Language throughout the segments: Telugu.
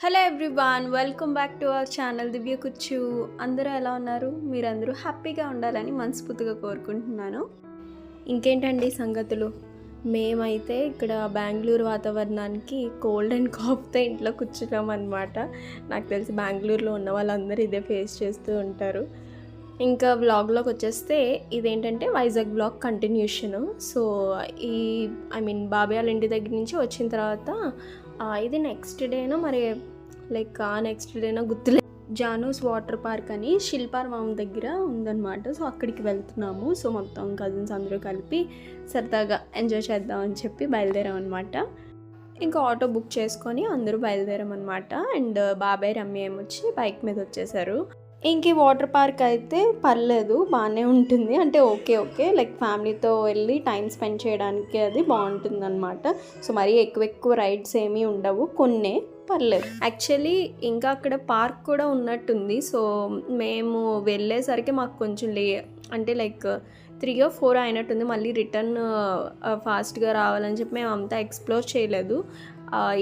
Hello everyone, welcome back to our channel Divya Kuchu. అందరూ ఎలా ఉన్నారు? మీరందరూ హ్యాపీగా ఉండాలని మనస్ఫూర్తిగా కోరుకుంటున్నాను. ఇంకేంటండి సంగతులు? మేమైతే ఇక్కడ బెంగళూరు వాతావరణానికి కోల్డ్ అండ్ కాఫ్తో ఇంట్లో కూర్చున్నాం అనమాట. నాకు తెలిసి బెంగళూరులో ఉన్న వాళ్ళందరూ ఇదే ఫేస్ చేస్తూ ఉంటారు. ఇంకా వ్లాగ్లోకి వచ్చేస్తే ఇదేంటంటే వైజాగ్ వ్లాగ్ కంటిన్యూషను. సో బాబాయ్ వాళ్ళ ఇంటి దగ్గర నుంచి వచ్చిన తర్వాత ఇది నెక్స్ట్ డేనో మరి లైక్ నెక్స్ట్ డేనో గుర్తులే, జానూస్ వాటర్ పార్క్ అని శిల్పారామం దగ్గర ఉందన్నమాట. సో అక్కడికి వెళ్తున్నాము. సో మొత్తం కజిన్స్ అందరూ కలిపి సరదాగా ఎంజాయ్ చేద్దామని చెప్పి బయలుదేరాం అనమాట. ఇంకా ఆటో బుక్ చేసుకొని అందరూ బయలుదేరాం అనమాట. అండ్ బాబాయ్ రమ్య ఏమొచ్చి బైక్ మీద వచ్చేసారు. ఇంక ఈ వాటర్ పార్క్ అయితే పర్లేదు, బాగానే ఉంటుంది. అంటే ఓకే లైక్ ఫ్యామిలీతో వెళ్ళి టైం స్పెండ్ చేయడానికి అది బాగుంటుంది అనమాట. సో మరీ ఎక్కువ రైడ్స్ ఏమీ ఉండవు, కొన్నే పర్లేదు యాక్చువల్లీ. ఇంకా అక్కడ పార్క్ కూడా ఉన్నట్టుంది. సో మేము వెళ్ళేసరికి మాకు కొంచెం అంటే లైక్ 3 or 4 అయినట్టుంది. మళ్ళీ రిటర్న్ ఫాస్ట్గా రావాలని చెప్పి మేము అంతా ఎక్స్ప్లోర్ చేయలేదు.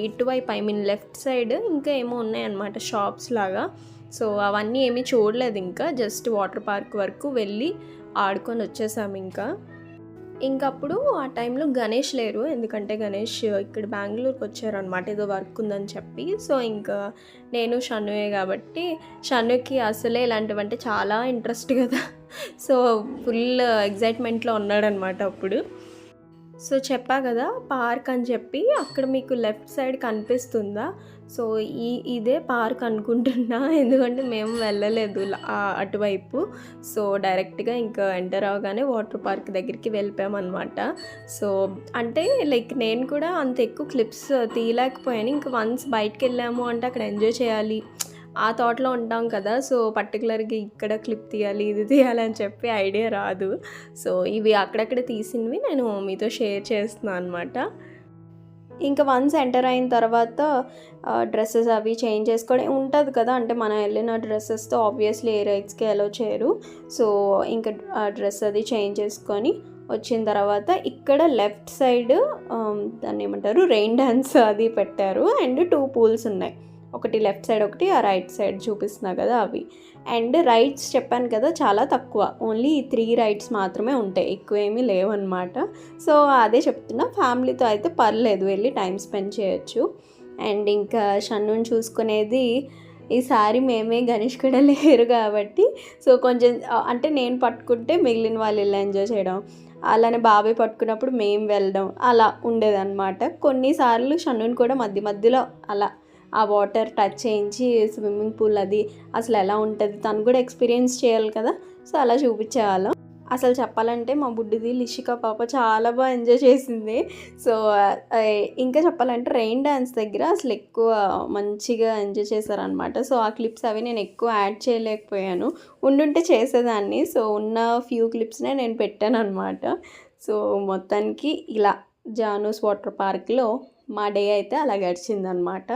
ఇటువైపు లెఫ్ట్ సైడ్ ఇంకా ఏమో ఉన్నాయన్నమాట షాప్స్ లాగా. సో అవన్నీ ఏమీ చూడలేదు. ఇంకా జస్ట్ వాటర్ పార్క్ వరకు వెళ్ళి ఆడుకొని వచ్చేసాము. ఇంకప్పుడు ఆ టైంలో గణేష్ లేరు, ఎందుకంటే గణేష్ ఇక్కడ బెంగళూరుకి వచ్చారనమాట, ఏదో వర్క్ ఉందని చెప్పి. సో ఇంకా నేను షన్నుయే కాబట్టి షన్నుకి అసలే ఇలాంటివంటే చాలా ఇంట్రెస్ట్ కదా. సో ఫుల్ ఎగ్జైట్మెంట్లో ఉన్నాడనమాట అప్పుడు. సో చెప్పా కదా పార్క్ అని చెప్పి, అక్కడ మీకు లెఫ్ట్ సైడ్ కనిపిస్తుందా? సో ఇదే పార్క్ అనుకుంటున్నా, ఎందుకంటే మేము వెళ్ళలేదు అటువైపు. సో డైరెక్ట్గా ఇంకా ఎంటర్ అవగానే వాటర్ పార్క్ దగ్గరికి వెళ్ళిపోయామన్నమాట. సో అంటే లైక్ నేను కూడా అంత ఎక్కువ క్లిప్స్ తీయలేకపోయాను. ఇంకా వన్స్ బయటకు వెళ్ళాము అంటే అక్కడ ఎంజాయ్ చేయాలి ఆ థాట్లో ఉంటాం కదా. సో పర్టికులర్గా ఇక్కడ క్లిప్ తీయాలి ఇది తీయాలి అని చెప్పి ఐడియా రాదు. సో ఇవి అక్కడక్కడ తీసినవి నేను మీతో షేర్ చేస్తున్నాను అనమాట. ఇంకా వన్స్ ఎంటర్ అయిన తర్వాత డ్రెస్సెస్ అవి చేంజ్ చేసుకొని ఉంటుంది కదా. అంటే మనం వెళ్ళిన డ్రెస్సెస్తో ఆబ్వియస్లీ ఏ రైడ్స్కి అలో చేయరు. సో ఇంకా డ్రెస్ అది చేంజ్ చేసుకొని వచ్చిన తర్వాత ఇక్కడ లెఫ్ట్ సైడ్ దాన్ని ఏమంటారు, రెయిన్ డ్యాన్స్ అది పెట్టారు. అండ్ 2 పూల్స్ ఉన్నాయి, ఒకటి లెఫ్ట్ సైడ్ ఒకటి ఆ రైట్ సైడ్ చూపిస్తున్నా కదా అవి. అండ్ రైడ్స్ చెప్పాను కదా చాలా తక్కువ, ఓన్లీ 3 రైడ్స్ మాత్రమే ఉంటాయి, ఎక్కువ ఏమీ లేవన్నమాట. సో అదే చెప్తున్నా, ఫ్యామిలీతో అయితే పర్లేదు, వెళ్ళి టైం స్పెండ్ చేయొచ్చు. అండ్ ఇంకా షన్నుని చూసుకునేది ఈసారి మేమే, గణేష్ కూడా లేరు కాబట్టి. సో కొంచెం అంటే నేను పట్టుకుంటే మిగిలిన వాళ్ళు ఇలా ఎంజాయ్ చేయడం, అలానే బాబాయ్ పట్టుకున్నప్పుడు మేము వెళ్ళడం అలా ఉండేదన్నమాట. కొన్నిసార్లు షన్నుని కూడా మధ్యలో అలా ఆ వాటర్ టచ్ చేయించి స్విమ్మింగ్ పూల్ అది అసలు ఎలా ఉంటుంది తను కూడా ఎక్స్పీరియన్స్ చేయాలి కదా. సో అలా చూపించేవాళ్ళం. అసలు చెప్పాలంటే మా బుడ్డిది లిషిక పాప చాలా బాగా ఎంజాయ్ చేసింది. సో ఇంకా చెప్పాలంటే రెయిన్ డ్యాన్స్ దగ్గర అసలు ఎక్కువ మంచిగా ఎంజాయ్ చేశారనమాట. సో ఆ క్లిప్స్ అవి నేను ఎక్కువ యాడ్ చేయలేకపోయాను, ఉండుంటే చేసేదాన్ని. సో ఉన్న ఫ్యూ క్లిప్స్నే నేను పెట్టాను అనమాట. సో మొత్తానికి ఇలా జానూస్ వాటర్ పార్క్లో మా డే అయితే అలా గడిచిందనమాట.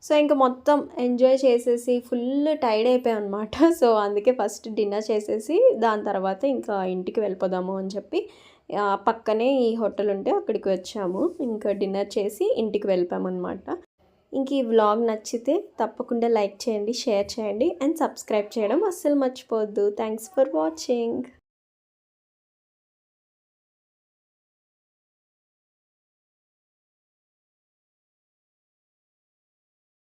సో ఇంకా మొత్తం ఎంజాయ్ చేసేసి ఫుల్ టైర్డ్ అయిపోయాం అనమాట. సో అందుకే ఫస్ట్ డిన్నర్ చేసేసి దాని తర్వాత ఇంకా ఇంటికి వెళ్ళిపోదాము అని చెప్పి పక్కనే ఈ హోటల్ ఉంటే అక్కడికి వచ్చాము. ఇంకా డిన్నర్ చేసి ఇంటికి వెళ్ళిపోయామన్నమాట. ఇంక ఈ వ్లాగ్ నచ్చితే తప్పకుండా లైక్ చేయండి, షేర్ చేయండి అండ్ సబ్స్క్రైబ్ చేయడం అస్సలు మర్చిపోవద్దు. Thanks for watching.